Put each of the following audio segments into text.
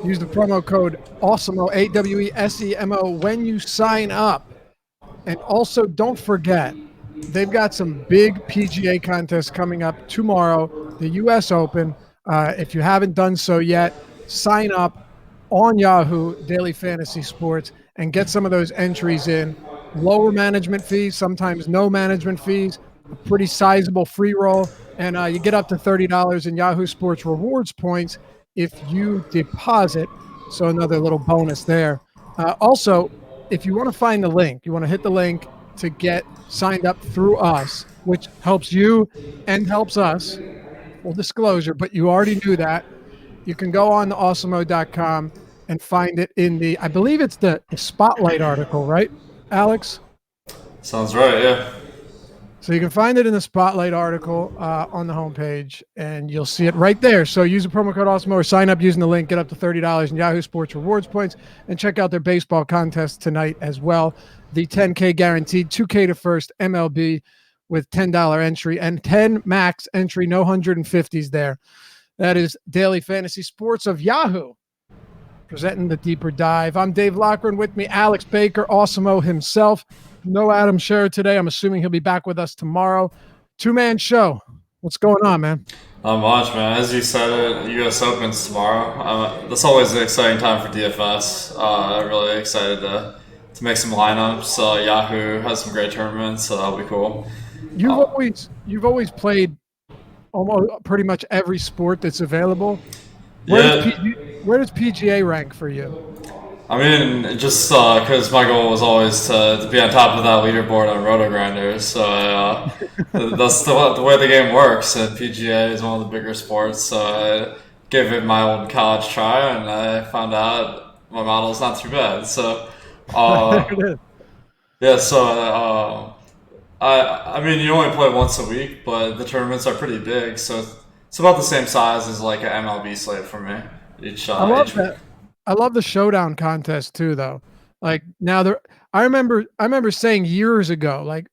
Use the promo code AWESEMO, AWESEMO, when you sign up. And also, don't forget, they've got some big PGA contests coming up tomorrow, the U.S. Open. If you haven't done so yet, sign up on Yahoo Daily Fantasy Sports and get some of those entries in. Lower management fees, sometimes no management fees, a pretty sizable free roll, and you get up to $30 in Yahoo Sports rewards points if you deposit. So another little bonus there. Also, if you want to find the link, you want to hit the link to get signed up through us, which helps you and helps us. Full disclosure, but you already knew that. You can go on to awesemo.com and find it in the, I believe it's the Spotlight article, right, Alex? Sounds right, yeah. So you can find it in the Spotlight article on the homepage, and you'll see it right there. So use the promo code AWESEMO or sign up using the link, get up to $30 in Yahoo Sports rewards points, and check out their baseball contest tonight as well. The 10K guaranteed, 2K to first MLB with $10 entry and 10 max entry, no 150s there. That is Daily Fantasy Sports of Yahoo, presenting the Deeper Dive. I'm Dave Loughran, with me, Alex Baker, AWESEMO himself. No Adam Scherer today. I'm assuming he'll be back with us tomorrow. Two-man show. What's going on, man? Not much, man. As you said, U.S. Open's tomorrow. That's always an exciting time for DFS. I'm really excited to make some lineups. Yahoo has some great tournaments, so that'll be cool. You've always played almost pretty much every sport that's available. Where does PGA rank for you? I mean, just because my goal was always to be on top of that leaderboard on Roto Grinders, so that's the way the game works. And PGA is one of the bigger sports, so I gave it my old college try, and I found out my model's not too bad. So, yeah. So, I mean, you only play once a week, but the tournaments are pretty big, so it's about the same size as like an MLB slate for me. I love that. I love the showdown contest too, though. Like now, I remember saying years ago, like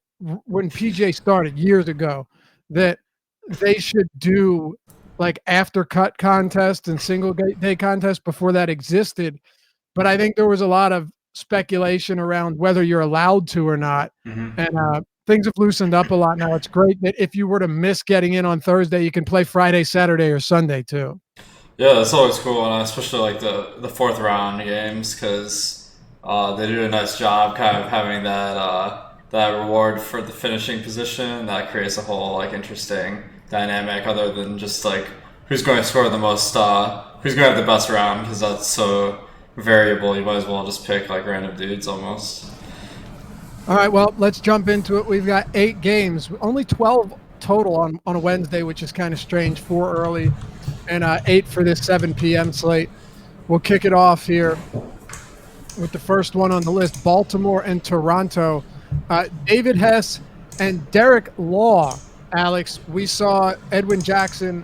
when PGA started years ago, that they should do like after cut contests and single day contests before that existed. But I think there was a lot of speculation around whether you're allowed to or not, and things have loosened up a lot now. It's great that if you were to miss getting in on Thursday, you can play Friday, Saturday, or Sunday too. Yeah, that's always cool, and I especially like the fourth round games because they do a nice job kind of having that reward for the finishing position. That creates a whole like interesting dynamic other than just like who's going to score the most, who's going to have the best round, because that's so variable. You might as well just pick like random dudes almost. All right, well, let's jump into it. We've got 8 games, only 12 total on a Wednesday, which is kind of strange, 4 early and 8 for this 7 p.m. slate. We'll kick it off here with the first one on the list, Baltimore and Toronto. David Hess and Derek Law. Alex, we saw Edwin Jackson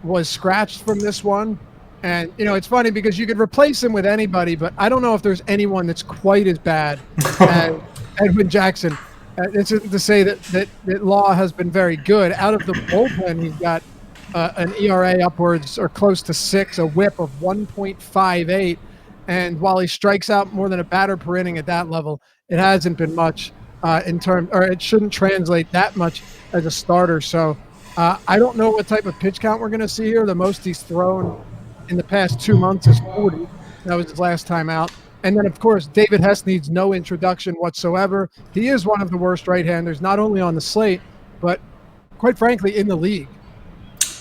was scratched from this one. And, you know, it's funny because you could replace him with anybody, but I don't know if there's anyone that's quite as bad as Edwin Jackson. It's to say that Law has been very good. Out of the bullpen, he's got an ERA upwards or close to 6, a whip of 1.58. And while he strikes out more than a batter per inning at that level, it hasn't been much it shouldn't translate that much as a starter. So I don't know what type of pitch count we're going to see here. The most he's thrown in the past 2 months is 40. That was his last time out. And then, of course, David Hess needs no introduction whatsoever. He is one of the worst right-handers, not only on the slate, but quite frankly, in the league.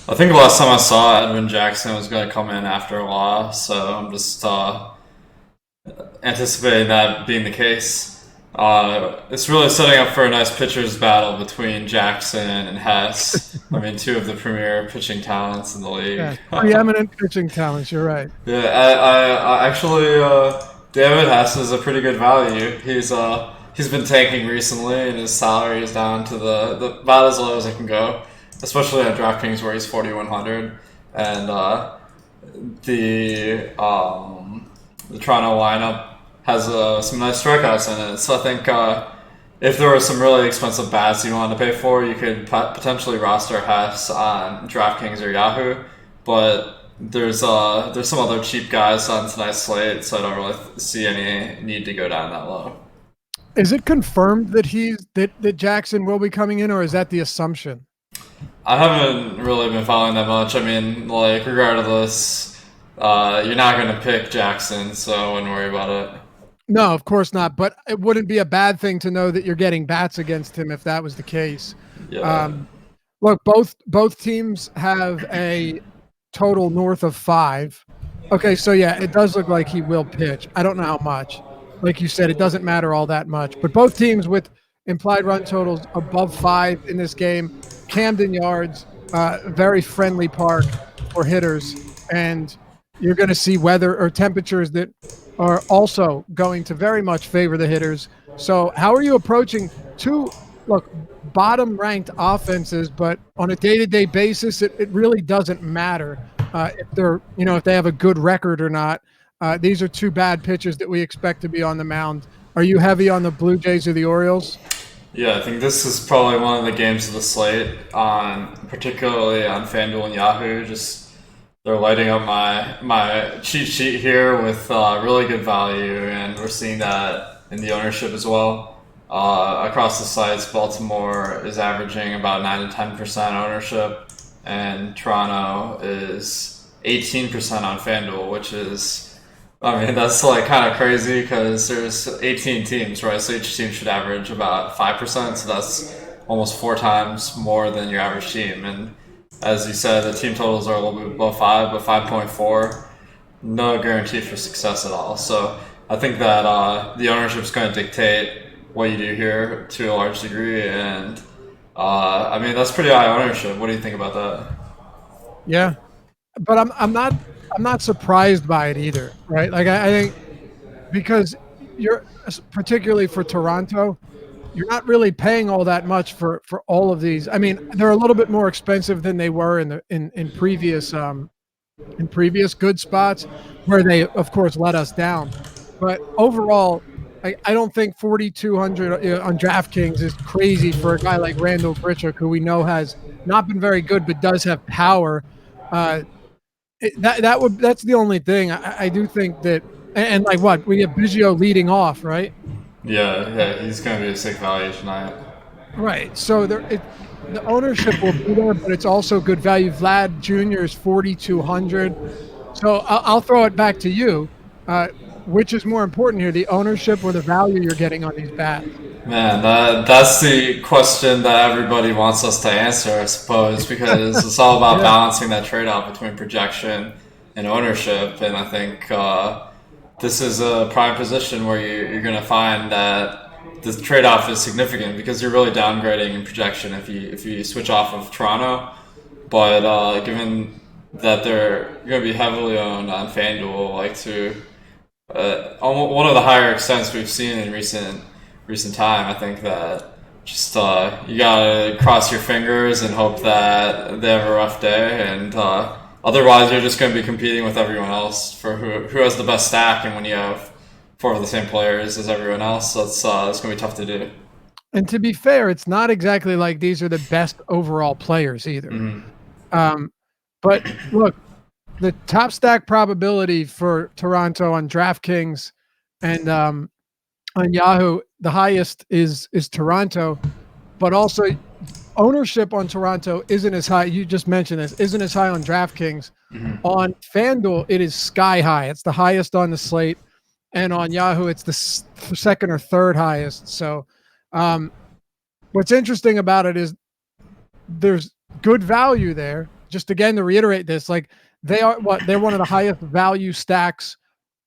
I think the last time I saw Edwin Jackson was going to come in after a while, so I'm just anticipating that being the case. It's really setting up for a nice pitcher's battle between Jackson and Hess. I mean, 2 of the premier pitching talents in the league. Yeah, preeminent pitching talents, you're right. Yeah, I actually, David Hess is a pretty good value. He's been tanking recently, and his salary is down to the about as low as it can go, especially at DraftKings where he's 4,100, and the Toronto lineup has some nice strikeouts in it. So I think if there were some really expensive bats you wanted to pay for, you could potentially roster Hess on DraftKings or Yahoo. But there's some other cheap guys on tonight's slate, so I don't really see any need to go down that low. Is it confirmed that that Jackson will be coming in, or is that the assumption? I haven't really been following that much. I mean, like, regardless, you're not going to pick Jackson, so I wouldn't worry about it. No, of course not. But it wouldn't be a bad thing to know that you're getting bats against him if that was the case. Yeah. Look, both teams have a total north of 5. Okay, so yeah, it does look like he will pitch. I don't know how much. Like you said, it doesn't matter all that much. But both teams with implied run totals above 5 in this game. Camden Yards, very friendly park for hitters, and you're going to see weather or temperatures that are also going to very much favor the hitters. So how are you approaching bottom-ranked offenses, but on a day-to-day basis, it really doesn't matter if they have a good record or not. These are two bad pitchers that we expect to be on the mound. Are you heavy on the Blue Jays or the Orioles? Yeah, I think this is probably one of the games of the slate, particularly on FanDuel and Yahoo. Just they're lighting up my cheat sheet here with really good value, and we're seeing that in the ownership as well. Across the sites, Baltimore is averaging about 9 to 10% ownership, and Toronto is 18% on FanDuel, which is, I mean, that's like kind of crazy because there's 18 teams, right? So each team should average about 5%. So that's almost 4 times more than your average team. And as you said, the team totals are a little bit above 5, but 5.4, no guarantee for success at all. So I think that the ownership is going to dictate what you do here to a large degree. And I mean, that's pretty high ownership. What do you think about that? Yeah, but I'm not surprised by it either, right? Like I think because you're particularly for Toronto, you're not really paying all that much for all of these. I mean, they're a little bit more expensive than they were in previous good spots where they of course let us down. But overall, I don't think 4,200 on DraftKings is crazy for a guy like Randall Grichuk, who we know has not been very good but does have power. That's the only thing. I do think that, and like what we have Biggio leading off, right? Yeah, he's going to be a sick value tonight. Right. So the ownership will be there, but it's also good value. Vlad Jr. is 4,200. So I'll throw it back to you. Which is more important here, the ownership or the value you're getting on these bats? Man, that's the question that everybody wants us to answer, I suppose, because it's all about balancing that trade-off between projection and ownership. And I think this is a prime position where you're going to find that the trade-off is significant because you're really downgrading in projection if you switch off of Toronto. But given that they're going to be heavily owned on FanDuel, like to one of the higher extents we've seen in recent time, I think that just you gotta cross your fingers and hope that they have a rough day, and otherwise you're just going to be competing with everyone else for who has the best stack. And when you have 4 of the same players as everyone else, that's going to be tough to do. And to be fair, it's not exactly like these are the best overall players either. Mm-hmm. But look, the top stack probability for Toronto on DraftKings and on Yahoo, the highest is Toronto, but also ownership on Toronto isn't as high. You just mentioned this, isn't as high on DraftKings. Mm-hmm. On FanDuel, it is sky high. It's the highest on the slate. And on Yahoo, it's the second or third highest. So what's interesting about it is there's good value there. Just again, to reiterate this, like, they're one of the highest value stacks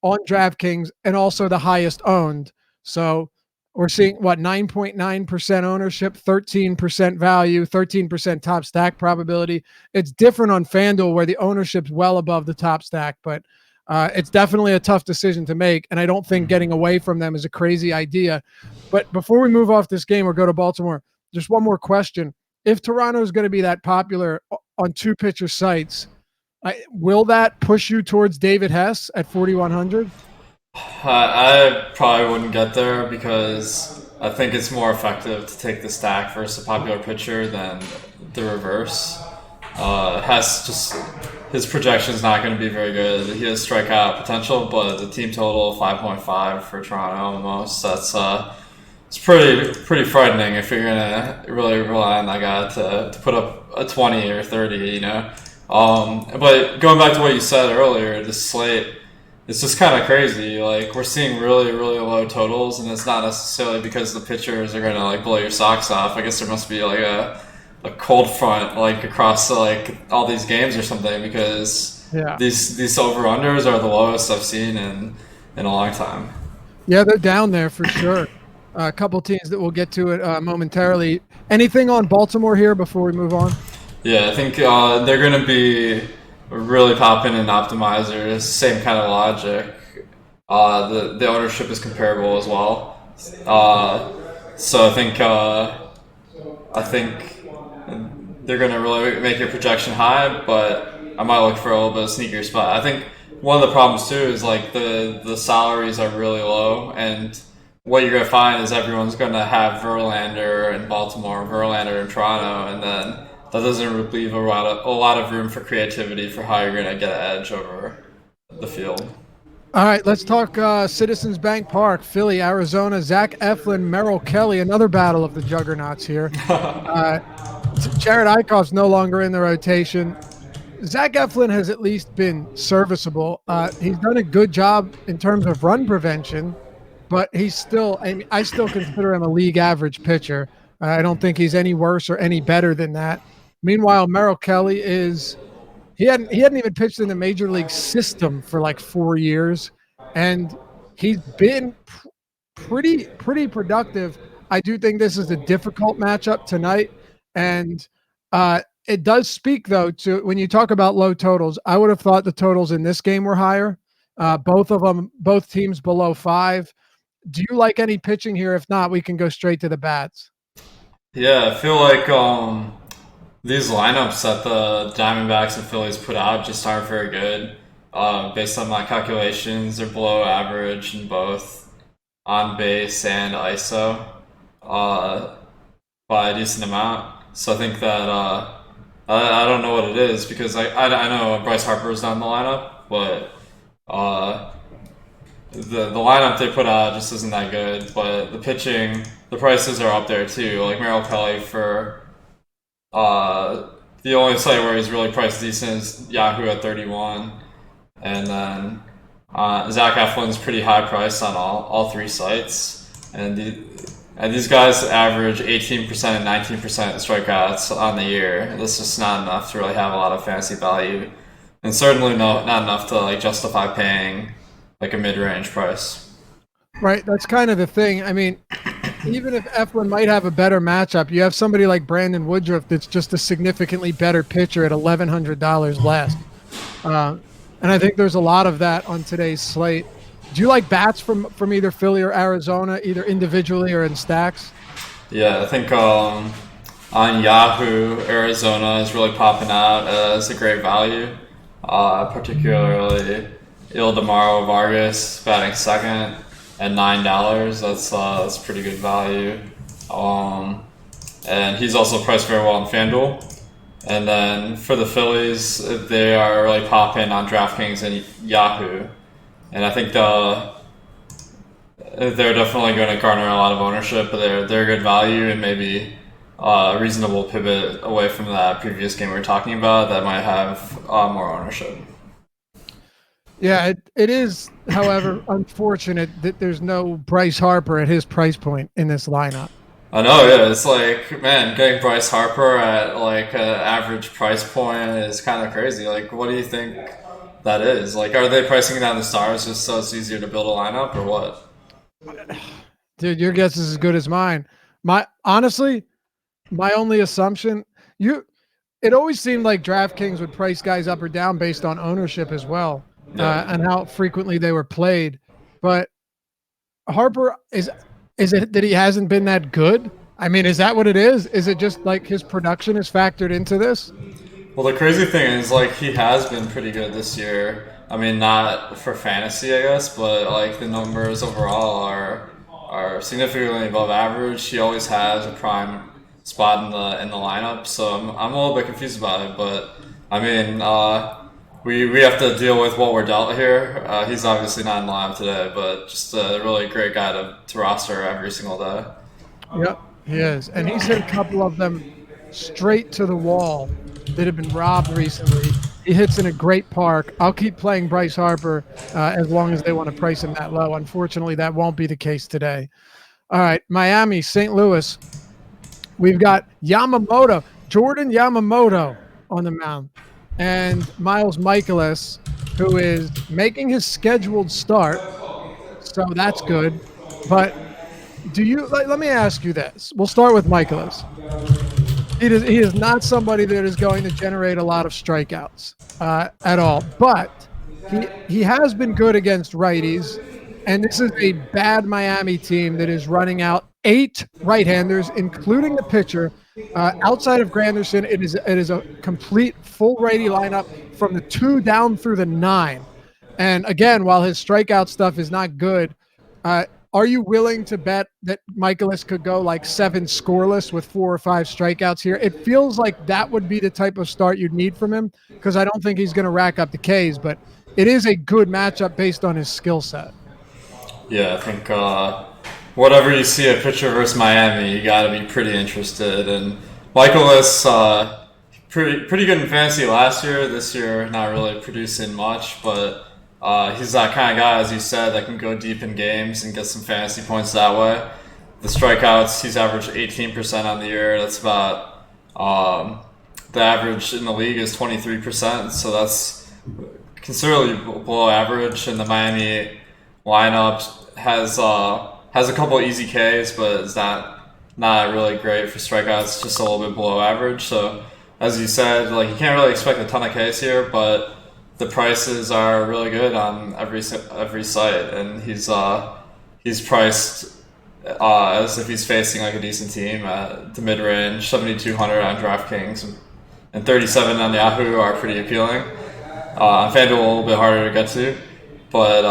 on DraftKings and also the highest owned. So we're seeing 9.9% ownership, 13% value, 13% top stack probability. It's different on FanDuel where the ownership's well above the top stack, but it's definitely a tough decision to make. And I don't think getting away from them is a crazy idea. But before we move off this game or go to Baltimore, just one more question. If Toronto is going to be that popular on 2 pitcher sites, will that push you towards David Hess at 4,100? I probably wouldn't get there because I think it's more effective to take the stack versus a popular pitcher than the reverse. Hess his projection's not going to be very good. He has strikeout potential, but the team total 5.5 for Toronto almost. That's it's pretty frightening if you're gonna really rely on that guy to put up a 20 or 30. But going back to what you said earlier, this slate. It's just kind of crazy. Like, we're seeing really, really low totals, and it's not necessarily because the pitchers are going to, like, blow your socks off. I guess there must be, like, a cold front, like, across, like, all these games or something, because these over-unders are the lowest I've seen in a long time. Yeah, they're down there for sure. A couple teams that we'll get to it momentarily. Anything on Baltimore here before we move on? Yeah, I think they're going to be really popping in optimizers, same kind of logic. The ownership is comparable as well. So I think they're gonna really make your projection high, but I might look for a little bit of sneakier spot. I think one of the problems too is like the salaries are really low, and what you're gonna find is everyone's gonna have Verlander in Baltimore, Verlander in Toronto, and then that doesn't leave a lot of room for creativity for how you're going to get an edge over the field. All right, let's talk Citizens Bank Park, Philly, Arizona. Zach Eflin, Merrill Kelly, another battle of the juggernauts here. Jared Eichhoff's no longer in the rotation. Zach Eflin has at least been serviceable. He's done a good job in terms of run prevention, but he's still, I still consider him a league average pitcher. I don't think he's any worse or any better than that. Meanwhile, Merrill Kelly he hadn't even pitched in the major league system for like 4 years, and he's been pretty productive. I do think this is a difficult matchup tonight, and it does speak though to when you talk about low totals. I would have thought the totals in this game were higher. Both teams below 5. Do you like any pitching here? If not, we can go straight to the bats. Yeah, I feel like these lineups that the Diamondbacks and Phillies put out just aren't very good. Based on my calculations, they're below average in both on base and ISO by a decent amount. So I think that I don't know what it is because I know Bryce Harper is not in the lineup, but the lineup they put out just isn't that good. But the pitching, the prices are up there too. Like Merrill Kelly for the only site where he's really priced decent is Yahoo at 31, and then Zach Eflin's pretty high priced on all 3 sites, and these guys average 18% and 19% strikeouts on the year. That's just not enough to really have a lot of fantasy value, and certainly not enough to like justify paying like a mid-range price. Right, that's kind of the thing. I mean, even if Eflin might have a better matchup, you have somebody like Brandon Woodruff that's just a significantly better pitcher at $1,100 less. And I think there's a lot of that on today's slate. Do you like bats from either Philly or Arizona, either individually or in stacks? Yeah, I think on Yahoo, Arizona is really popping out as a great value, particularly Ildemaro Vargas batting second at $9. That's pretty good value. And he's also priced very well on FanDuel. And then for the Phillies, they are really popping on DraftKings and Yahoo. And I think they're definitely going to garner a lot of ownership, but they're good value and maybe a reasonable pivot away from that previous game we were talking about that might have more ownership. Yeah, it is, however, unfortunate that there's no Bryce Harper at his price point in this lineup. I know, yeah. It's like, man, getting Bryce Harper at like an average price point is kind of crazy. Like, what do you think that is? Like, are they pricing down the stars just so it's easier to build a lineup, or what? Dude, your guess is as good as mine. Honestly, my only assumption, it always seemed like DraftKings would price guys up or down based on ownership as well, and how frequently they were played. But Harper is it that he hasn't been that good? I mean, is that what it is? Is it just like his production is factored into this? Well, the crazy thing is, like, he has been pretty good this year. I mean, not for fantasy, I guess, but like the numbers overall are significantly above average. He always has a prime spot in the lineup, so I'm a little bit confused about it. But I mean, we have to deal with what we're dealt here. He's obviously not in live today, but just a really great guy to roster every single day. Yep, he is. And he's hit a couple of them straight to the wall that have been robbed recently. He hits in a great park. I'll keep playing Bryce Harper as long as they want to price him that low. Unfortunately, that won't be the case today. All right, Miami, St. Louis. We've got Jordan Yamamoto on the mound, and Miles Michaelis, who is making his scheduled start. So that's good. But let me ask you this. We'll start with Michaelis. He is not somebody that is going to generate a lot of strikeouts at all. But he has been good against righties, and this is a bad Miami team that is running out 8 right-handers, including the pitcher. Outside of Granderson, it is a complete full righty lineup from the 2 down through the 9. And again, while his strikeout stuff is not good, are you willing to bet that Michaelis could go like 7 scoreless with 4 or 5 strikeouts here? It feels like that would be the type of start you'd need from him, because I don't think he's going to rack up the Ks, but it is a good matchup based on his skill set. Yeah, I think whatever you see a pitcher versus Miami, you got to be pretty interested. And Michaelis, pretty good in fantasy last year. This year, not really producing much, but he's that kind of guy, as you said, that can go deep in games and get some fantasy points that way. The strikeouts, he's averaged 18% on the year. That's about the average in the league is 23%, so that's considerably below average. And the Miami lineup has a couple of easy Ks, but it's not really great for strikeouts. Just a little bit below average. So as you said, like, you can't really expect a ton of Ks here, but the prices are really good on every site, and he's priced as if he's facing like a decent team at the mid range. 7,200 on DraftKings and 37 on Yahoo are pretty appealing. On FanDuel, a little bit harder to get to, but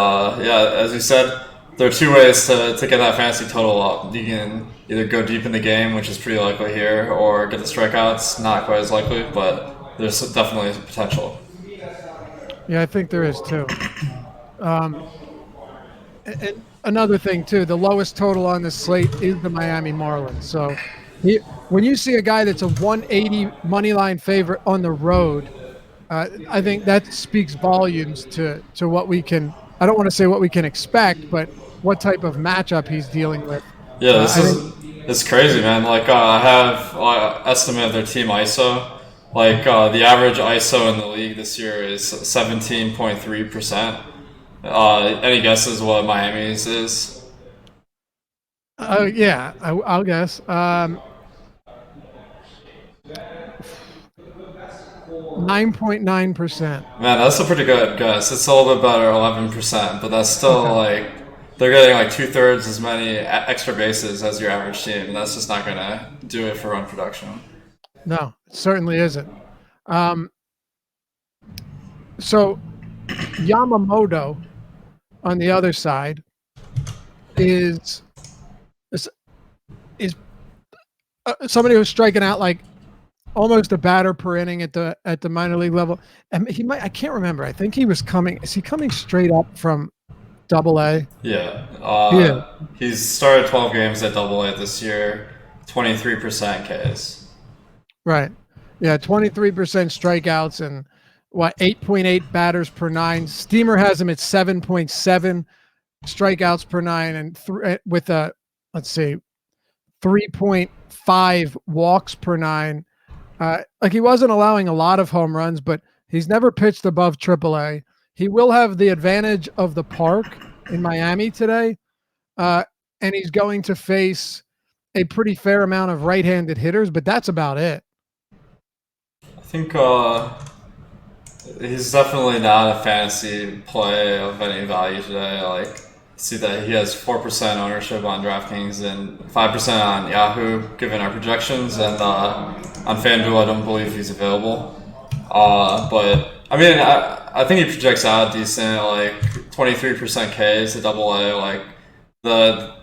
yeah, as you said, there are 2 ways to get that fantasy total up. You can either go deep in the game, which is pretty likely here, or get the strikeouts, not quite as likely, but there's definitely potential. Yeah, I think there is too. And another thing too, the lowest total on this slate is the Miami Marlins. So when you see a guy that's a 180 money line favorite on the road, I think that speaks volumes to what we can. I don't want to say what we can expect, but what type of matchup he's dealing with. Yeah, it's crazy, man. Like I have estimate of their team ISO. Like the average ISO in the league this year is 17.3%. Any guesses what Miami's is? Yeah, I'll guess. 9.9%. Man, that's a pretty good guess. It's a little bit better, 11%, but that's still like they're getting like 2/3 as many extra bases as your average team, and that's just not gonna do it for run production. No, it certainly isn't. So Yamamoto on the other side is somebody who's striking out like almost a batter per inning at the minor league level. And I can't remember. I think is he coming straight up from Double-A? Yeah. He's started 12 games at Double-A this year, 23% Ks. Right. Yeah, 23% strikeouts and 8.8 batters per 9. Steamer has him at 7.7 strikeouts per 9 and with 3.5 walks per 9. Like, he wasn't allowing a lot of home runs, but he's never pitched above AAA. He will have the advantage of the park in Miami today, and he's going to face a pretty fair amount of right-handed hitters, but that's about it. I think he's definitely not a fantasy play of any value today. Like, see that he has 4% ownership on DraftKings and 5% on Yahoo, given our projections, and on FanDuel, I don't believe he's available. But I mean, I think he projects out decent, like 23% Ks at Double-A. Like,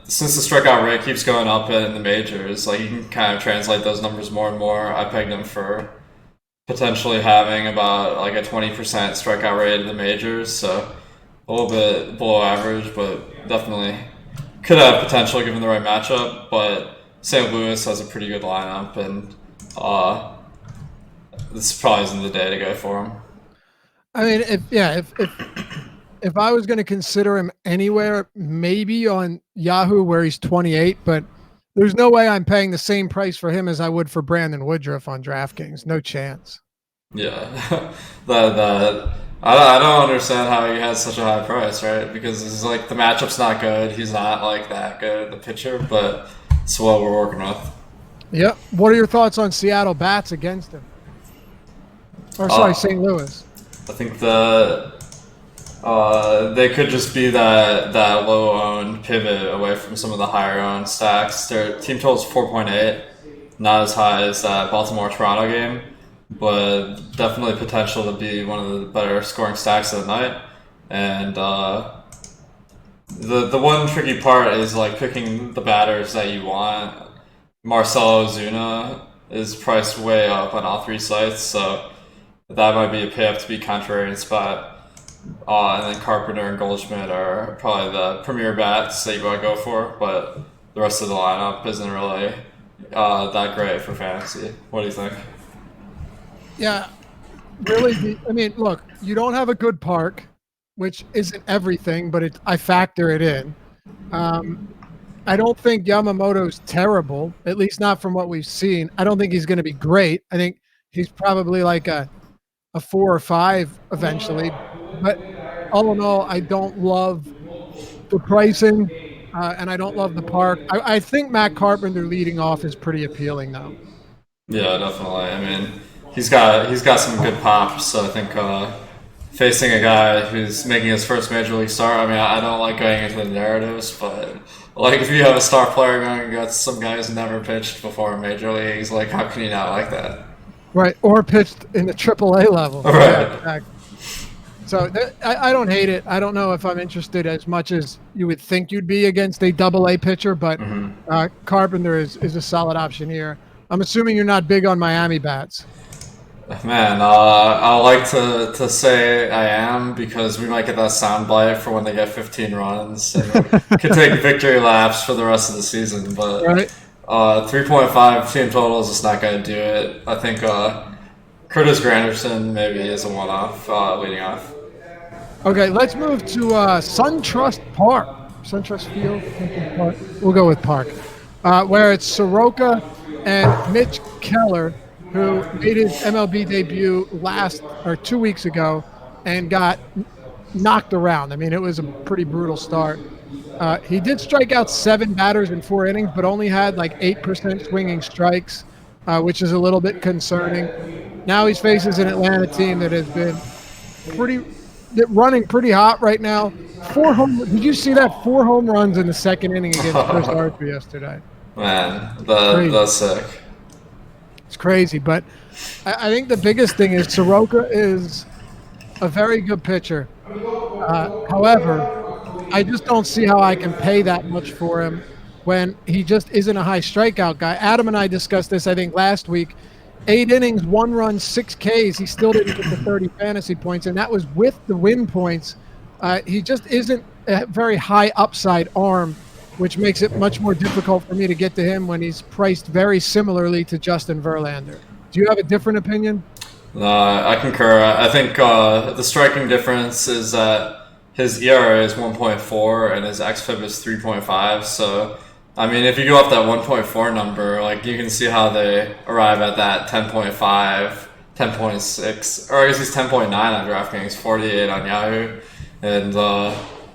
since the strikeout rate keeps going up in the majors, like, you can kind of translate those numbers more and more. I pegged him for potentially having about like a 20% strikeout rate in the majors, so a little bit below average, but definitely could have potential given the right matchup. But St. Louis has a pretty good lineup, and this probably isn't the day to go for him. I mean, if I was going to consider him anywhere, maybe on Yahoo where he's 28, but there's no way I'm paying the same price for him as I would for Brandon Woodruff on DraftKings. No chance. Yeah, that I don't understand how he has such a high price, right? Because it's like the matchup's not good. He's not like that good, the pitcher, but it's what we're working with. Yep. What are your thoughts on Seattle bats against him? Or sorry, St. Louis. I think they could just be that low owned pivot away from some of the higher owned stacks. Their team total is 4.8, not as high as that Baltimore Toronto game, but definitely potential to be one of the better scoring stacks of the night. And the one tricky part is like picking the batters that you want. Marcelo Ozuna is priced way up on all three sites, so that might be a pay up to be contrarian spot. And then Carpenter and Goldschmidt are probably the premier bats that you want to go for, but the rest of the lineup isn't really that great for fantasy. What do you think? Yeah, really. I mean, look, you don't have a good park, which isn't everything, but I factor it in. I don't think Yamamoto's terrible, at least not from what we've seen. I don't think he's going to be great. I think he's probably like a 4 or 5 eventually. But all in all, I don't love the pricing, and I don't love the park. I think Matt Carpenter leading off is pretty appealing, though. Yeah, definitely. I mean, he's got some good pops. So I think facing a guy who's making his first major league start. I mean, I don't like going into the narratives, but like if you have a star player going against some guy who's never pitched before in major leagues, like how can you not like that? Right, or pitched in the AAA level. Right. Yeah, exactly. So I don't hate it. I don't know if I'm interested as much as you would think you'd be against a AA pitcher, but Carpenter is a solid option here. I'm assuming you're not big on Miami bats. Man, I like to say I am because we might get that soundbite for when they get 15 runs and could take victory laps for the rest of the season. But right. 3.5 team total is just not going to do it. I think Curtis Granderson maybe is a one-off leading off. Okay, let's move to SunTrust Park. SunTrust Field? Park. We'll go with Park. Where it's Soroka and Mitch Keller, who made his MLB debut 2 weeks ago and got knocked around. I mean, it was a pretty brutal start. He did strike out 7 batters in 4 innings, but only had like 8% swinging strikes, which is a little bit concerning. Now he faces an Atlanta team that has been running pretty hot right now. Did you see that 4 home runs in the second inning against Chris Archer yesterday? Man, that's sick. It's crazy, but I think the biggest thing is Soroka is a very good pitcher. However, I just don't see how I can pay that much for him when he just isn't a high strikeout guy. Adam and I discussed this, I think, last week. 8 innings, 1 run, 6 Ks. He still didn't get the 30 fantasy points, and that was with the win points. He just isn't a very high upside arm, which makes it much more difficult for me to get to him when he's priced very similarly to Justin Verlander. Do you have a different opinion? I concur. I think the striking difference is that his ERA is 1.4 and his xFIP is 3.5. So, I mean, if you go off that 1.4 number, like you can see how they arrive at that 10.5, 10.6, or I guess he's 10.9 on DraftKings, 48 on Yahoo. And,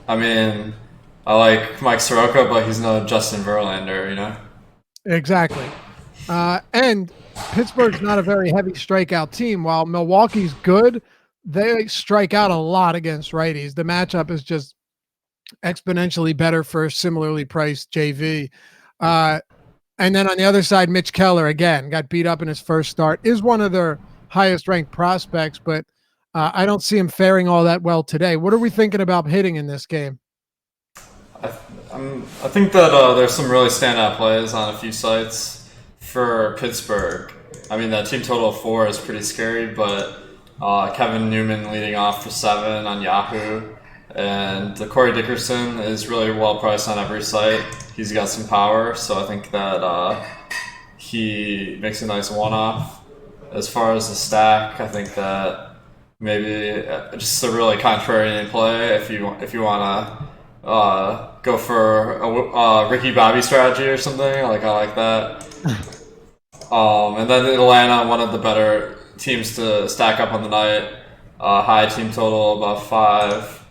I mean, I like Mike Soroka, but he's no Justin Verlander, you know? Exactly. And Pittsburgh's not a very heavy strikeout team. While Milwaukee's good, they strike out a lot against righties. The matchup is just exponentially better for similarly priced JV. And then on the other side, Mitch Keller, again, got beat up in his first start, is one of their highest ranked prospects, but I don't see him faring all that well today. What are we thinking about hitting in this game? I think that there's some really standout plays on a few sites for Pittsburgh. I mean, that team total of 4 is pretty scary, but Kevin Newman leading off for 7 on Yahoo. And Corey Dickerson is really well priced on every site. He's got some power, so I think that he makes a nice one-off. As far as the stack, I think that maybe just a really contrarian play if you want to go for a Ricky Bobby strategy or something. I like that. And then Atlanta, one of the better teams to stack up on the night. High team total, about 5.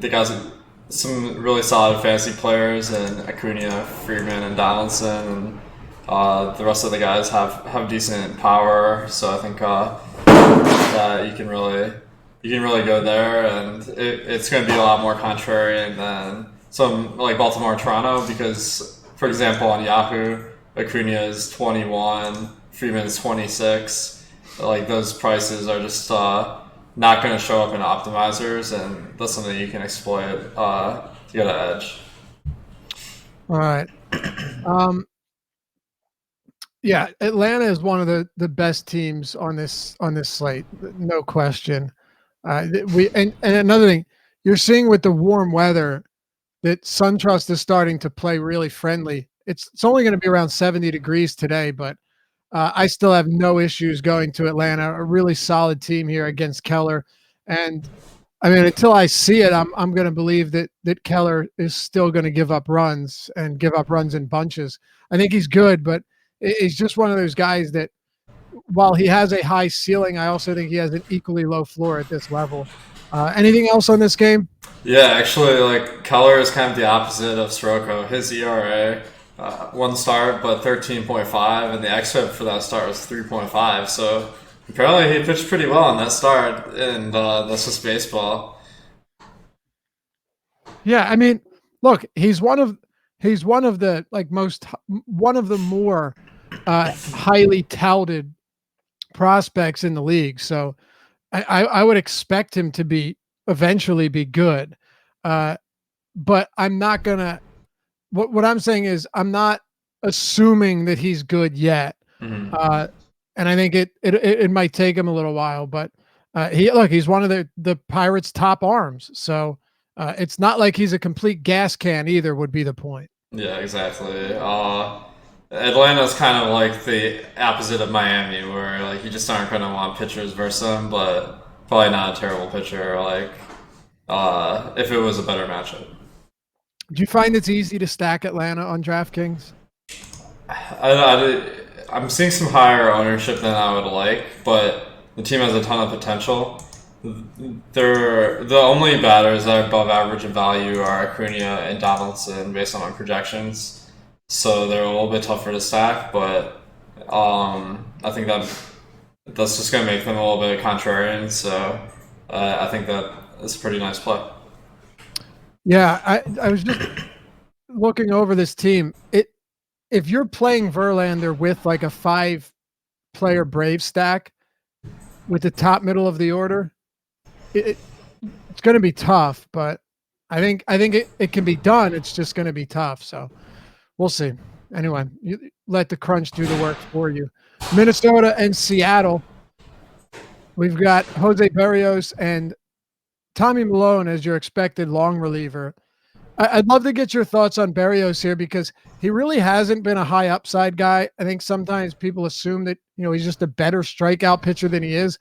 They got some really solid fantasy players in Acuna, Freeman, and Donaldson, and the rest of the guys have decent power. So I think that you can really go there, and it's going to be a lot more contrarian than some like Baltimore, Toronto, because for example on Yahoo, Acuna is 21, Freeman is 26. Like those prices are just not going to show up in optimizers, and that's something you can exploit to get an edge. All right. Yeah, Atlanta is one of the best teams on this slate, no question. And another thing, you're seeing with the warm weather that SunTrust is starting to play really friendly. It's only going to be around 70 degrees today, but I still have no issues going to Atlanta. A really solid team here against Keller, and I mean until I see it, I'm going to believe that Keller is still going to give up runs in bunches. I think he's good, but he's just one of those guys that while he has a high ceiling, I also think he has an equally low floor at this level. Anything else on this game? Yeah, actually, like Keller is kind of the opposite of Soroka. His ERA, 1 start, but 13.5, and the xFIP for that start was 3.5. So apparently he pitched pretty well on that start, and that's just baseball. Yeah, I mean, look, he's one of the more highly touted prospects in the league. So I would expect him to eventually be good. But I'm not gonna. What I'm saying is I'm not assuming that he's good yet. Mm-hmm. And I think it might take him a little while. But he's one of the Pirates' top arms. So it's not like he's a complete gas can either. Would be the point. Yeah, exactly. Atlanta's kind of like the opposite of Miami, where like you just aren't going to want pitchers versus them, but probably not a terrible pitcher. Like if it was a better matchup. Do you find it's easy to stack Atlanta on DraftKings? I'm seeing some higher ownership than I would like, but the team has a ton of potential. The only batters that are above average in value are Acuna and Donaldson based on my projections. So they're a little bit tougher to stack, but I think that's just going to make them a little bit contrarian. So I think that it's a pretty nice play. Yeah, I was just looking over this team. If you're playing Verlander with like a 5-player Brave stack with the top middle of the order, it's going to be tough. But I think it can be done. It's just going to be tough. So. We'll see. Anyway, you let the crunch do the work for you. Minnesota and Seattle. We've got Jose Berrios and Tommy Milone as your expected long reliever. I'd love to get your thoughts on Berrios here because he really hasn't been a high upside guy. I think sometimes people assume that he's just a better strikeout pitcher than he is,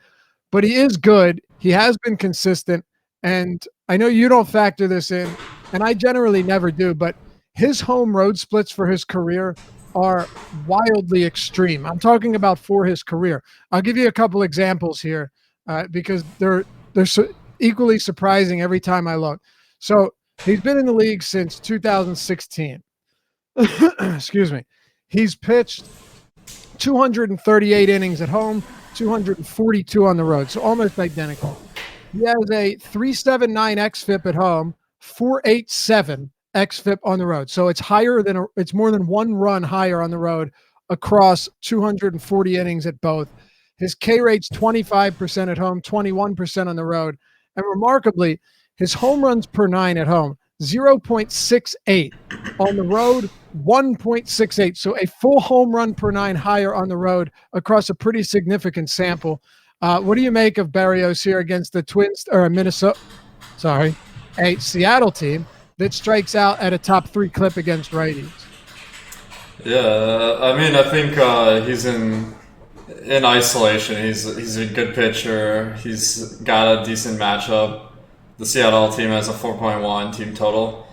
but he is good. He has been consistent, and I know you don't factor this in, and I generally never do, but his home road splits for his career are wildly extreme. I'm talking about for his career. I'll give you a couple examples here because they're equally surprising every time I look. So he's been in the league since 2016. Excuse me. He's pitched 238 innings at home, 242 on the road, so almost identical. He has a 3.79 xFIP at home, 4.87 xFIP on the road. So it's it's more than 1 run higher on the road across 240 innings at both. His K rate's 25% at home, 21% on the road. And remarkably, his home runs per 9 at home, 0.68. On the road, 1.68. So a full home run per 9 higher on the road across a pretty significant sample. What do you make of Berrios here against the Twins or a Seattle team that strikes out at a top 3 clip against righties? Yeah, I mean, I think he's in isolation. He's a good pitcher. He's got a decent matchup. The Seattle team has a 4.1 team total.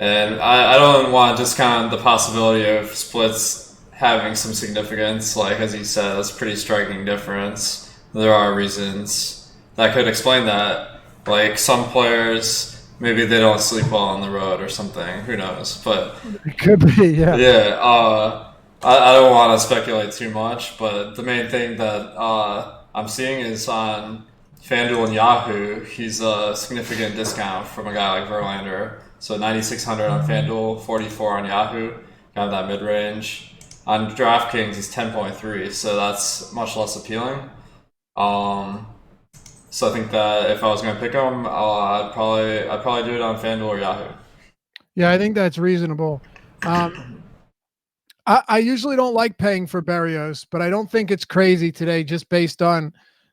And I don't want to discount the possibility of splits having some significance. Like, as he says, pretty striking difference. There are reasons that could explain that. Like, some players, maybe they don't sleep well on the road or something. Who knows? But it could be, yeah. Yeah, I don't want to speculate too much, but the main thing that I'm seeing is on FanDuel and Yahoo, he's a significant discount from a guy like Verlander. So 9,600 on FanDuel, 44 on Yahoo, kind of that mid-range. On DraftKings, it's 10.3, so that's much less appealing. So I think that if I was going to pick him, I'd probably do it on FanDuel or Yahoo. Yeah, I think that's reasonable. I usually don't like paying for Berrios, but I don't think it's crazy today just based on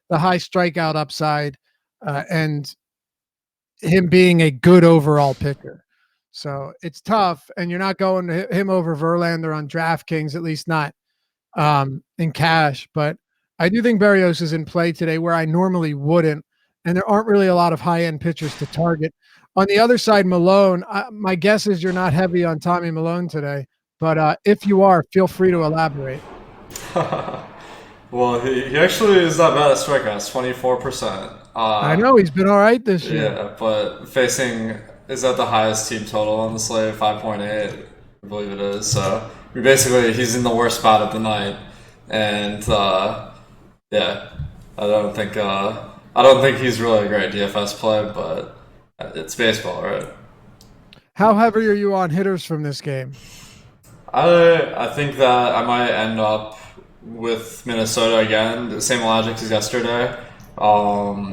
the high strikeout upside and him being a good overall pitcher. So it's tough, and you're not going to him over Verlander on DraftKings, at least not in cash. But I do think Berrios is in play today where I normally wouldn't, and there aren't really a lot of high-end pitchers to target. On the other side, Malone, my guess is you're not heavy on Tommy Malone today, but if you are, feel free to elaborate. Well, he actually is not bad at strikeouts, 24%. I know he's been all right this year. Yeah, but is that the highest team total on the slate, 5.8, I believe it is. So he's in the worst spot of the night, and yeah, I don't think he's really a great DFS play, but it's baseball, right? How heavy are you on hitters from this game? I think that I might end up with Minnesota again. The same logic as yesterday.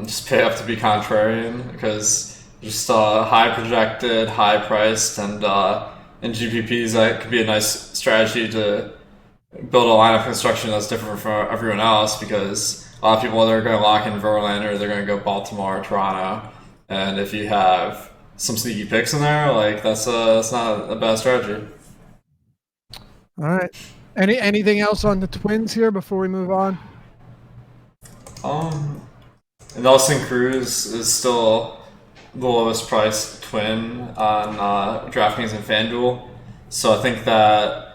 Just pay up to be contrarian because just high projected, high priced, and in GPPs that could be a nice strategy to build a lineup construction that's different from everyone else because a lot of people are going to lock in Verlander, they're going to go Baltimore, Toronto, and if you have some sneaky picks in there, like that's not a bad strategy. All right. Anything else on the Twins here before we move on? Nelson Cruz is still the lowest priced Twin on DraftKings and FanDuel, so I think that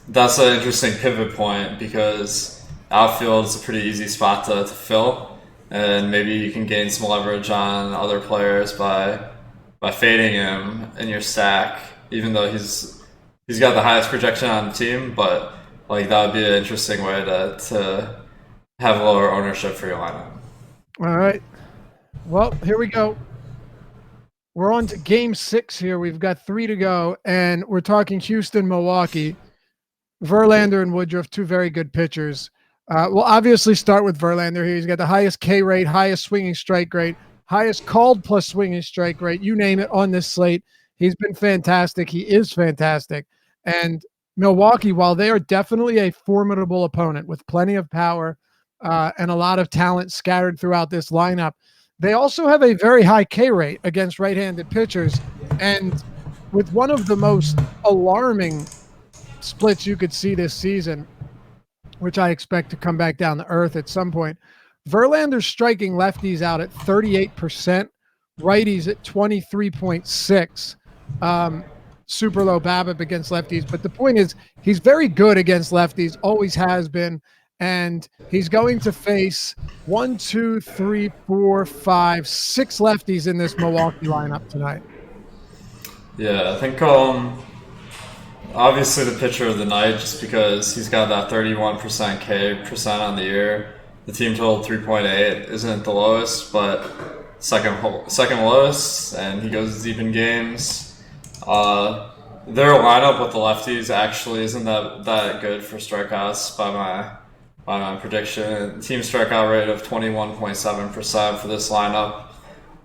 that's an interesting pivot point because outfield is a pretty easy spot to fill, and maybe you can gain some leverage on other players by fading him in your stack, even though he's got the highest projection on the team, but like that would be an interesting way to have lower ownership for your lineup. All right. Well, here we go. We're on to game 6 here. We've got 3 to go, and we're talking Houston, Milwaukee. Verlander and Woodruff, 2 very good pitchers. We'll obviously start with Verlander here. He's got the highest K rate, highest swinging strike rate, highest called plus swinging strike rate, you name it, on this slate. He's been fantastic. He is fantastic. And Milwaukee, while they are definitely a formidable opponent with plenty of power and a lot of talent scattered throughout this lineup, they also have a very high K rate against right-handed pitchers. And with one of the most alarming splits you could see this season, which I expect to come back down to earth at some point, Verlander's striking lefties out at 38%, righties at 23.6%. Super low BABIP against lefties, but the point is he's very good against lefties, always has been, and he's going to face 1, 2, 3, 4, 5, 6 lefties in this Milwaukee lineup tonight. Yeah, I think obviously the pitcher of the night, just because he's got that 31% K percent on the year. The team total 3.8 isn't the lowest, but second lowest, and he goes deep in games. Their lineup with the lefties actually isn't that good for strikeouts by my prediction. Team strikeout rate of 21.7% for this lineup.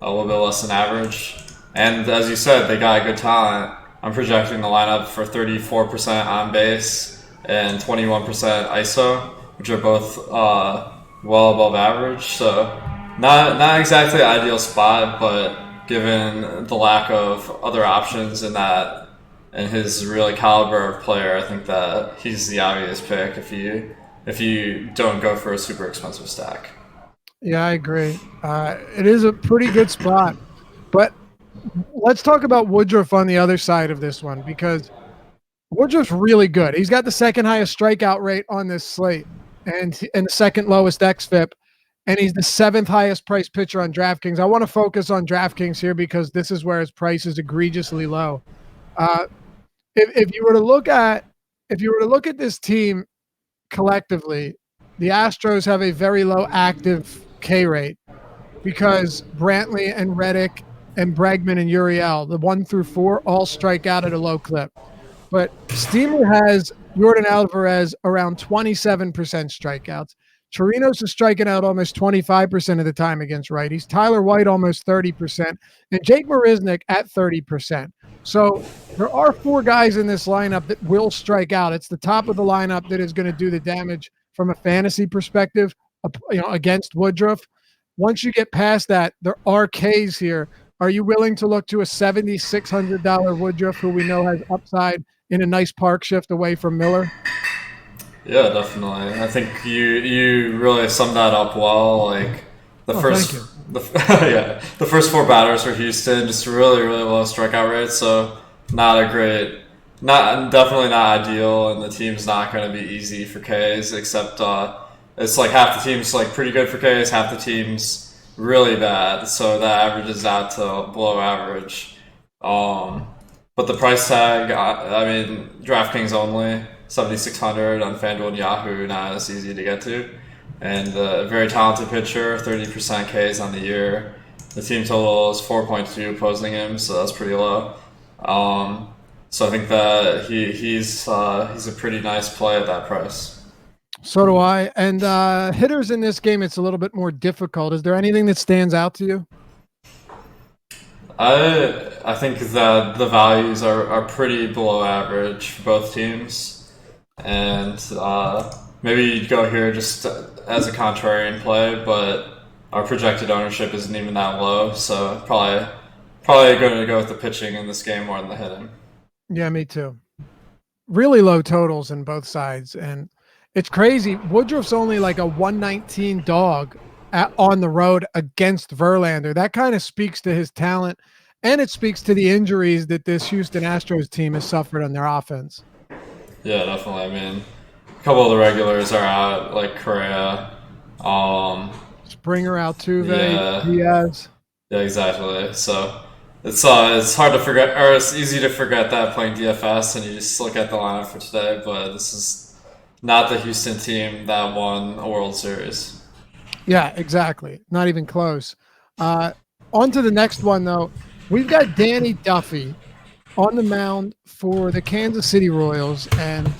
a little bit less than average. And as you said, they got good talent. I'm projecting the lineup for 34% on base and 21% ISO, which are both well above average. So not exactly an ideal spot, but given the lack of other options in that and his really caliber of player, I think that he's the obvious pick if you don't go for a super expensive stack. Yeah, I agree. It is a pretty good spot, but let's talk about Woodruff on the other side of this one, because Woodruff's really good. He's got the second highest strikeout rate on this slate and the second lowest xFIP, and he's the seventh highest priced pitcher on DraftKings. I want to focus on DraftKings here because this is where his price is egregiously low. If you were to look at this team collectively, the Astros have a very low active K rate because Brantley and Reddick and Bregman and Uriel, the 1 through 4, all strike out at a low clip. But Steamer has Jordan Alvarez around 27% strikeouts. Chirinos is striking out almost 25% of the time against righties. Tyler White almost 30%, and Jake Marisnick at 30%. So there are 4 guys in this lineup that will strike out. It's the top of the lineup that is going to do the damage from a fantasy perspective, against Woodruff. Once you get past that, there are Ks here. Are you willing to look to a $7,600 Woodruff, who we know has upside in a nice park shift away from Miller? Yeah, definitely. I think you really summed that up well. Like the first 4 batters for Houston, just really low strikeout rates. So definitely not ideal, and the team's not going to be easy for Ks. Except it's like half the team's like pretty good for Ks, half the team's really bad. So that averages out to below average. But the price tag, I mean, DraftKings only. 7,600 on FanDuel and Yahoo, not as easy to get to. And a very talented pitcher, 30% Ks on the year. The team total is 4.2 opposing him, so that's pretty low. So I think that he's a pretty nice play at that price. So do I. And hitters in this game, it's a little bit more difficult. Is there anything that stands out to you? I think that the values are pretty below average for both teams. And maybe you'd go here just as a contrarian play, but our projected ownership isn't even that low, so probably going to go with the pitching in this game more than the hitting. Yeah, me too. Really low totals in both sides, and it's crazy. Woodruff's only like a 119 dog on the road against Verlander. That kind of speaks to his talent, and it speaks to the injuries that this Houston Astros team has suffered on their offense. Yeah, definitely. I mean, a couple of the regulars are out, like Correa. Springer, Altuve, Diaz. Yeah, exactly. So it's hard to forget, or it's easy to forget that playing DFS, and you just look at the lineup for today. But this is not the Houston team that won a World Series. Yeah, exactly. Not even close. On to the next one, though. We've got Danny Duffy on the mound for the Kansas City Royals, and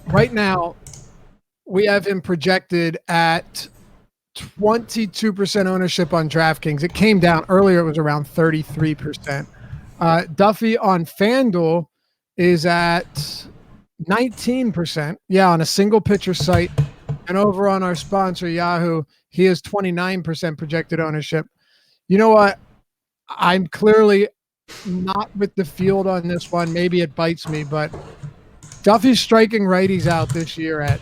right now we have him projected at 22% ownership on DraftKings. It came down earlier; it was around 33%. Duffy on FanDuel is at 19%. Yeah, on a single pitcher site, and over on our sponsor Yahoo, he has 29% projected ownership. You know what? I'm clearly not with the field on this one. Maybe it bites me, but Duffy's striking righties out this year at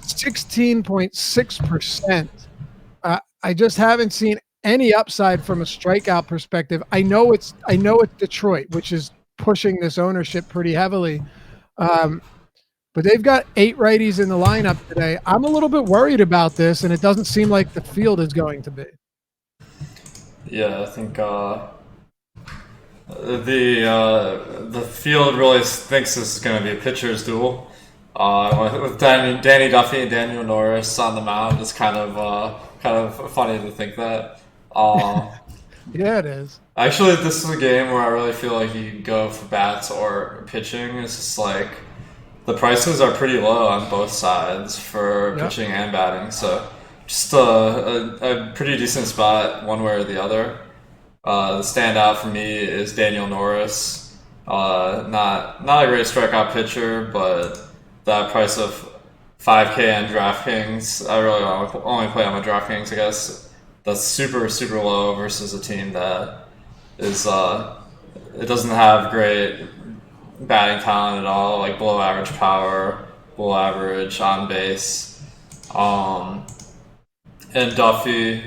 16.6%. I just haven't seen any upside from a strikeout perspective. I know it's Detroit, which is pushing this ownership pretty heavily. But they've got 8 righties in the lineup today. I'm a little bit worried about this, and it doesn't seem like the field is going to be. Yeah, I think the field really thinks this is going to be a pitcher's duel. With Danny Duffy and Daniel Norris on the mound, it's kind of funny to think that. Yeah, it is. Actually, this is a game where I really feel like you can go for bats or pitching. It's just like the prices are pretty low on both sides for pitching and batting. So just a pretty decent spot one way or the other. The standout for me is Daniel Norris. Not a great strikeout pitcher, but that price of 5K on DraftKings, I really only play on my DraftKings, I guess. That's super, super low versus a team that is it doesn't have great batting talent at all, like below average power, below average on base. And Duffy,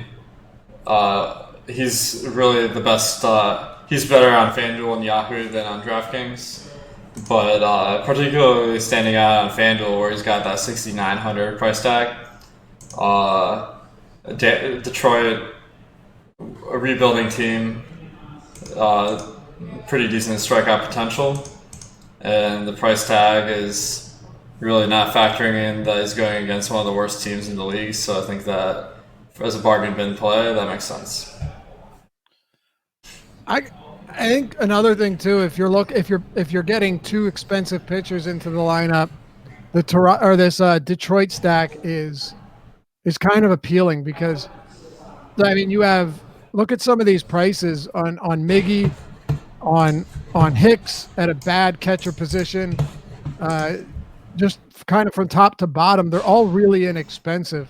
he's really the best. He's better on FanDuel and Yahoo than on DraftKings. But particularly standing out on FanDuel, where he's got that 6,900 price tag. Detroit, a rebuilding team, pretty decent strikeout potential, and the price tag is really not factoring in that he's going against one of the worst teams in the league. So I think that as a bargain bin play, that makes sense. I think another thing too, if you're getting two expensive pitchers into the lineup, this Detroit stack is kind of appealing because, I mean, look at some of these prices on Miggy, on Hicks at a bad catcher position, just kind of from top to bottom, they're all really inexpensive.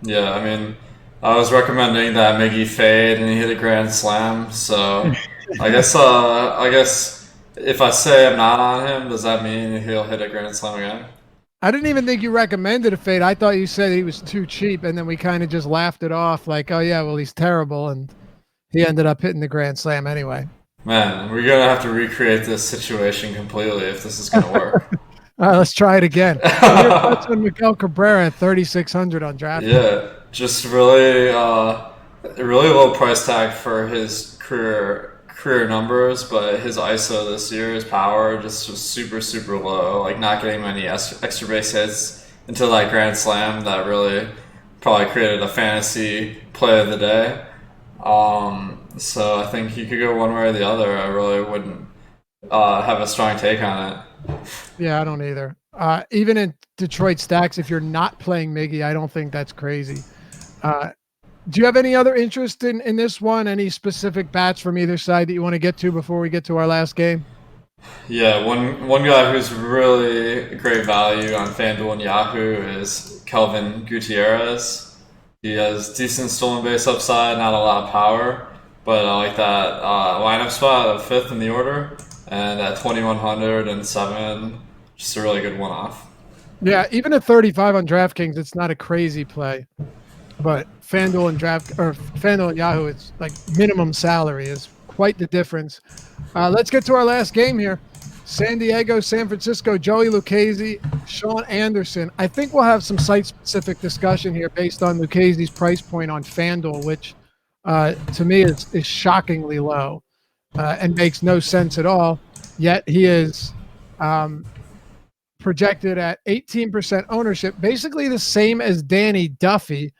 Yeah, I mean, I was recommending that Miggy fade, and he hit a grand slam. So I guess if I say I'm not on him, does that mean he'll hit a grand slam again? I didn't even think you recommended a fade. I thought you said he was too cheap, and then we kind of just laughed it off like, oh yeah, well, he's terrible, and he ended up hitting the grand slam anyway. Man, we're gonna have to recreate this situation completely if this is gonna work. All right, let's try it again. Your thoughts on Miguel Cabrera at 3,600 on DraftKings? Yeah, just really low price tag for his career numbers, but his ISO this year, his power, just was super, super low. Like not getting many extra base hits until that grand slam that really probably created a fantasy play of the day. So I think you could go one way or the other. I really wouldn't have a strong take on it. Yeah, I don't either. Even in Detroit stacks, if you're not playing Miggy, I don't think that's crazy. Do you have any other interest in this one? Any specific bats from either side that you want to get to before we get to our last game? Yeah, one guy who's really great value on FanDuel and Yahoo is Kelvin Gutierrez. He has decent stolen base upside, not a lot of power, but I like that lineup spot of 5th in the order, and at 2,107, just a really good one-off. Yeah, even at 35 on DraftKings, it's not a crazy play, but FanDuel and Yahoo, it's like minimum salary is quite the difference. Let's get to our last game here. San Diego, San Francisco, Joey Lucchesi, Sean Anderson. I think we'll have some site-specific discussion here based on Lucchesi's price point on FanDuel, which to me is shockingly low and makes no sense at all. Yet he is projected at 18% ownership, basically the same as Danny Duffy,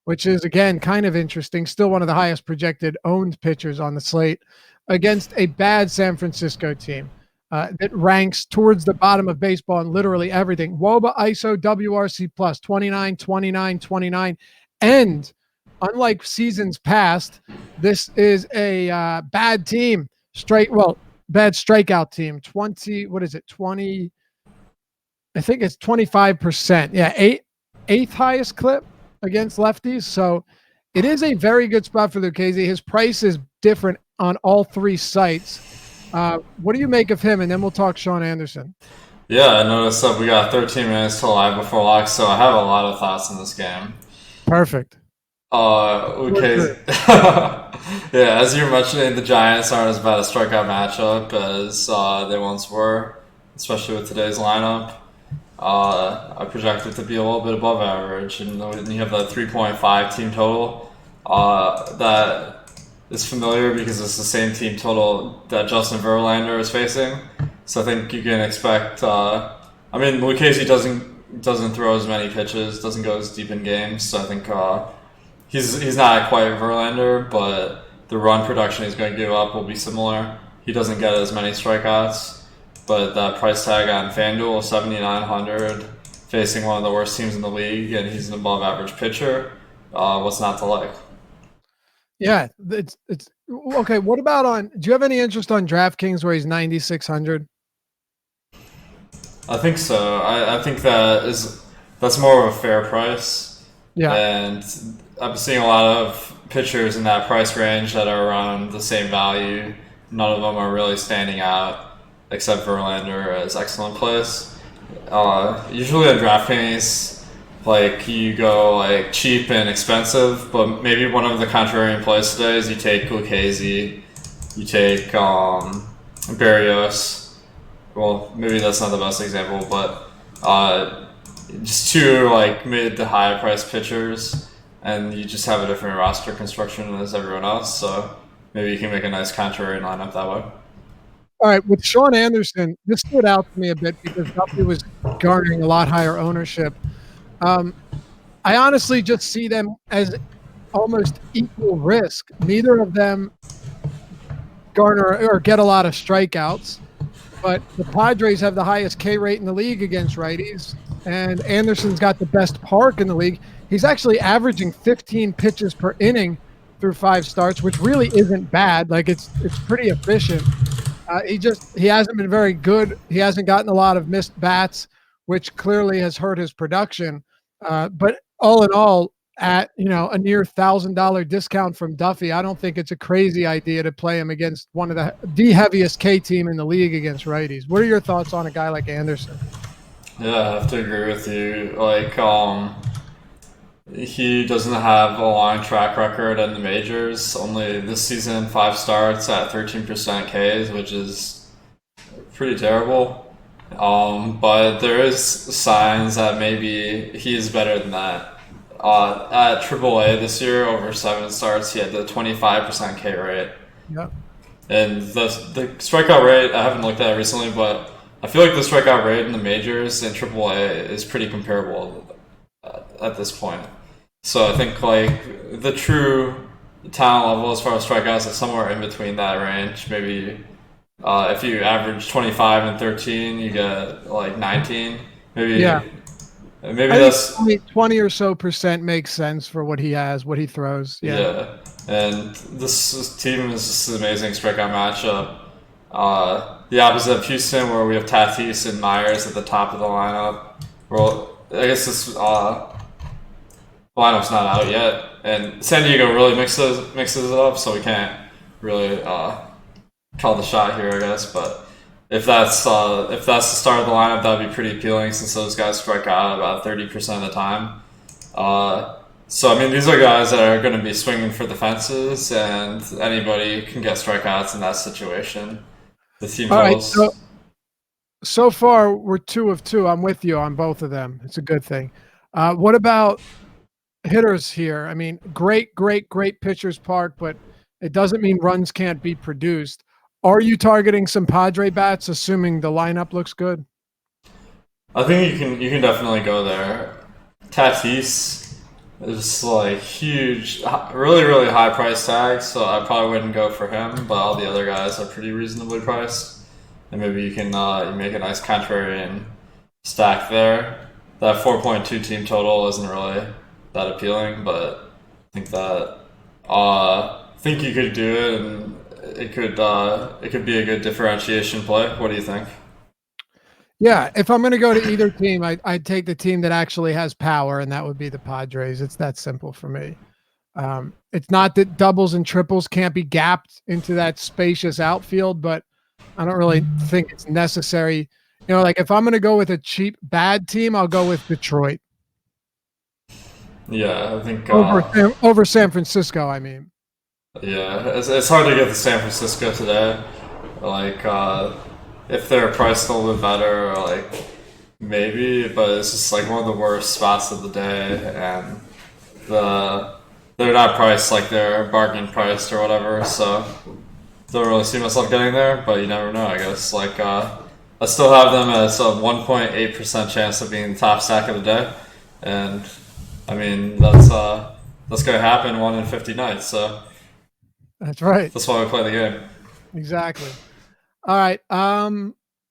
which is, again, kind of interesting. Still one of the highest projected owned pitchers on the slate against a bad San Francisco team that ranks towards the bottom of baseball in literally everything. WOBA, ISO, WRC+, 29, 29, 29. And unlike seasons past, this is a bad team. Bad strikeout team. 20, I think it's 25%. Yeah, eighth highest clip against lefties. So it is a very good spot for Lucchesi. His price is different on all three sites. What do you make of him? And then we'll talk Sean Anderson. Yeah, I noticed that we got 13 minutes till live before lock, so I have a lot of thoughts in this game. Perfect. Lucchesi. Yeah, as you're mentioning, the Giants aren't as bad a strikeout matchup as they once were, especially with today's lineup. I project it to be a little bit above average, and you have that 3.5 team total. That is familiar because it's the same team total that Justin Verlander is facing. So I think you can expect. Lucchesi doesn't throw as many pitches, doesn't go as deep in games. So I think he's not quite Verlander, but the run production he's going to give up will be similar. He doesn't get as many strikeouts, but that price tag on FanDuel, 7,900, facing one of the worst teams in the league, and he's an above average pitcher. What's not to like? Yeah, it's okay. What about on? Do you have any interest on DraftKings where he's 9,600? I think so. I think that's more of a fair price. Yeah, And I'm seeing a lot of pitchers in that price range that are around the same value. None of them are really standing out, except Verlander as excellent plays. Usually on DraftKings, like you go like cheap and expensive, but maybe one of the contrarian plays today is you take Lucchesi, you take Berrios. Well, maybe that's not the best example, but just two like mid to high price pitchers, and you just have a different roster construction as everyone else. So maybe you can make a nice contrarian lineup that way. all right. With Sean Anderson, this stood out to me a bit because Duffy was garnering a lot higher ownership. Um, I honestly just see them as almost equal risk. Neither of them garner or get a lot of strikeouts, but the Padres have the highest K rate in the league against righties, and Anderson's got the best park in the league. He's actually averaging 15 pitches per inning through 5 starts, which really isn't bad. Like it's pretty efficient. He hasn't been very good. He hasn't gotten a lot of missed bats, which clearly has hurt his production. But all in all, at a near $1,000 discount from Duffy, I don't think it's a crazy idea to play him against one of the heaviest K team in the league against righties. What are your thoughts on a guy like Anderson? Yeah, I have to agree with you. Like, he doesn't have a long track record in the majors. Only this season, 5 starts at 13% Ks, which is pretty terrible. But there is signs that maybe he is better than that. At AAA this year, over 7 starts, he had the 25% K rate. Yep. And the strikeout rate, I haven't looked at it recently, but I feel like the strikeout rate in the majors and AAA is pretty comparable at this point. So I think like the true talent level as far as strikeouts is somewhere in between that range. Maybe if you average 25 and 13, you get like 19. Maybe that's 20 or so percent makes sense for what he has, what he throws. Yeah. And this team is just an amazing strikeout matchup. The opposite of Houston, where we have Tatis and Myers at the top of the lineup. Well, I guess this lineup's not out yet, and San Diego really mixes it up, so we can't really call the shot here, I guess. But if that's the start of the lineup, that would be pretty appealing since those guys strike out about 30% of the time. So I mean, these are guys that are going to be swinging for the fences, and anybody can get strikeouts in that situation. The team totals. All right, so far we're 2 of 2. I'm with you on both of them. It's a good thing. What about hitters here? I mean, great pitchers park, but it doesn't mean runs can't be produced. Are you targeting some Padre bats, assuming the lineup looks good? I think you can definitely go there. Tatis is like huge, really high price tag, so I probably wouldn't go for him. But all the other guys are pretty reasonably priced, and maybe you can make a nice contrarian stack there. That 4.2 team total isn't really that appealing, but I think you could do it, and it could be a good differentiation play. What do you think? Yeah, if I'm going to go to either team, I'd take the team that actually has power, and that would be the Padres. It's that simple for me. It's not that doubles and triples can't be gapped into that spacious outfield, but I don't really think it's necessary. Like if I'm going to go with a cheap, bad team, I'll go with Detroit. Yeah, I think over San Francisco, I mean. Yeah, it's hard to get to San Francisco today. Like, if they're priced a little bit better, or like maybe, but it's just like one of the worst spots of the day, and they're not priced like they're bargain priced or whatever. So don't really see myself getting there, but you never know, I guess. Like, I still have them as a 1.8% chance of being the top stack of the day, and I mean that's gonna happen 1 in 50 nights. So that's right. That's why we play the game. Exactly. All right.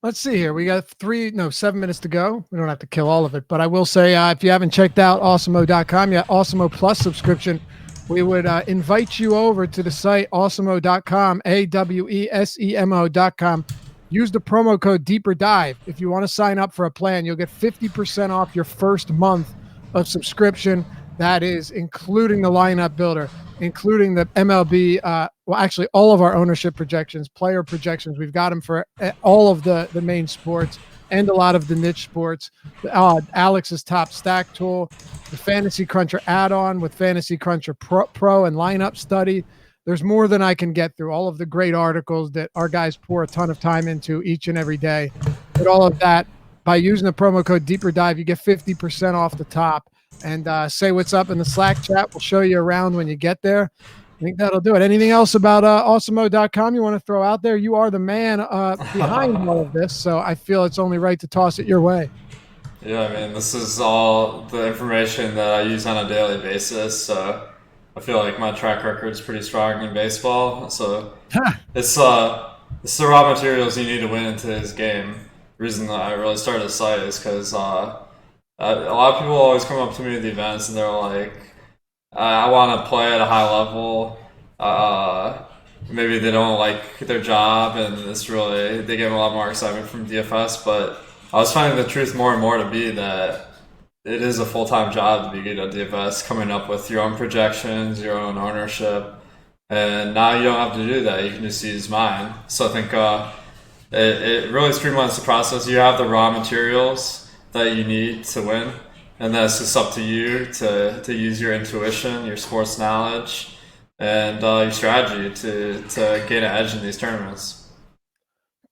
Let's see here. We got 7 minutes to go. We don't have to kill all of it, but I will say if you haven't checked out awesemo.com, you got Awesemo Plus subscription. We would invite you over to the site awesemo.com, AWESEMO.com. Use the promo code Deeper Dive. If you want to sign up for a plan, you'll get 50% off your first month of subscription. That is including the lineup builder, including the MLB, actually all of our ownership projections, player projections. We've got them for all of the main sports and a lot of the niche sports. Alex's top stack tool, the Fantasy Cruncher add-on with Fantasy Cruncher Pro and lineup study. There's more than I can get through. All of the great articles that our guys pour a ton of time into each and every day. But all of that, by using the promo code Deeper Dive, you get 50% off the top. And say what's up in the Slack chat. We'll show you around when you get there. I think that'll do it. Anything else about awesemo.com you want to throw out there? You are the man behind all of this, so I feel it's only right to toss it your way. Yeah, I mean, this is all the information that I use on a daily basis. So I feel like my track record is pretty strong in baseball. So it's the raw materials you need to win in today's game. The reason that I really started the site is because a lot of people always come up to me at the events and they're like, I want to play at a high level. Maybe they don't like their job and they get a lot more excitement from DFS. But I was finding the truth more and more to be that it is a full-time job to be good at DFS, coming up with your own projections, your own ownership. And now you don't have to do that. You can just use mine. So I think it really streamlines the process. You have the raw materials that you need to win, and that's just up to you to use your intuition, your sports knowledge, and your strategy to gain an edge in these tournaments.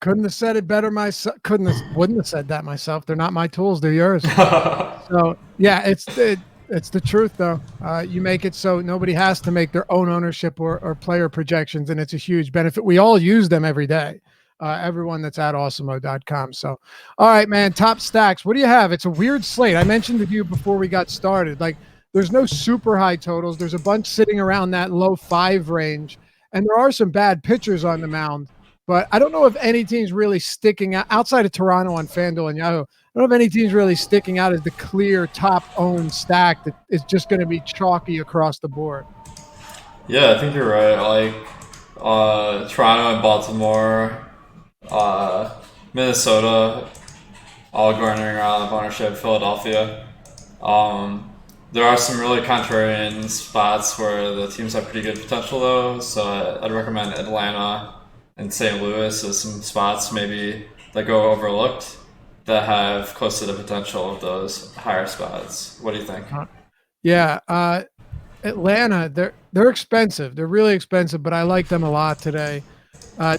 Couldn't have said it better myself. Wouldn't have said that myself. They're not my tools, they're yours. So yeah, it's the truth though. You make it so nobody has to make their own ownership or player projections, and it's a huge benefit. We all use them every day. Everyone that's at awesemo.com. So, all right, man, top stacks. What do you have? It's a weird slate. I mentioned to you before we got started, like there's no super high totals. There's a bunch sitting around that low 5 range, and there are some bad pitchers on the mound, but I don't know if any team's really sticking out outside of Toronto on FanDuel and Yahoo. I don't know if any team's really sticking out as the clear top owned stack that is just going to be chalky across the board. Yeah, I think you're right. Like Toronto and Baltimore, Minnesota, all garnering a lot of ownership. Philadelphia. There are some really contrarian spots where the teams have pretty good potential, though. So I'd recommend Atlanta and St. Louis as some spots maybe that go overlooked that have close to the potential of those higher spots. What do you think? Yeah, Atlanta. They're expensive. They're really expensive, but I like them a lot today.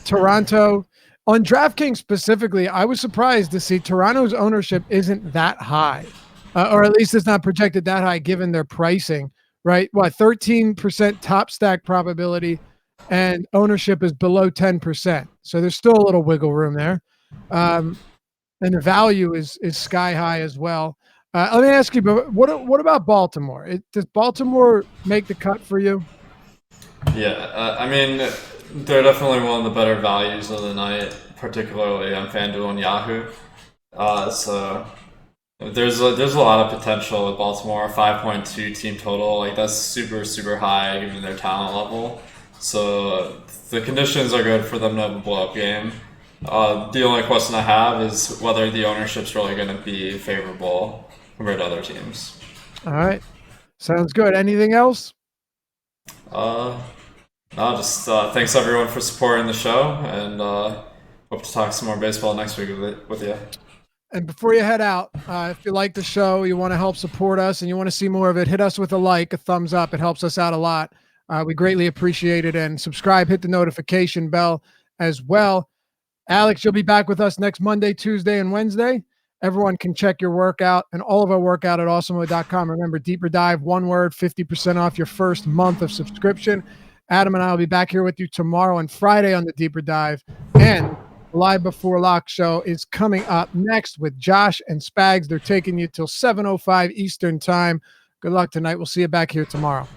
Toronto. On DraftKings specifically, I was surprised to see Toronto's ownership isn't that high, or at least it's not projected that high given their pricing, right? 13% top stack probability, and ownership is below 10%. So there's still a little wiggle room there. And the value is sky high as well. Let me ask you, but what about Baltimore? Does Baltimore make the cut for you? Yeah, I mean, they're definitely one of the better values of the night, particularly on FanDuel and Yahoo. So there's a lot of potential with Baltimore. 5.2 team total, like that's super super high given their talent level. So the conditions are good for them to have a blow up game. The only question I have is whether the ownership's really going to be favorable compared to other teams. All right, sounds good. Anything else? No, just thanks everyone for supporting the show, and hope to talk some more baseball next week with you. And before you head out, if you like the show, you want to help support us, and you want to see more of it, hit us with a like, a thumbs up. It helps us out a lot. We greatly appreciate it. And subscribe, hit the notification bell as well. Alex, you'll be back with us next Monday, Tuesday, and Wednesday. Everyone can check your workout and all of our workout at awesemo.com. Remember, Deeper Dive, one word, 50% off your first month of subscription. Adam and I will be back here with you tomorrow and Friday on the Deeper Dive. And the Live Before Lock show is coming up next with Josh and Spags. They're taking you till 7:05 Eastern time. Good luck tonight. We'll see you back here tomorrow.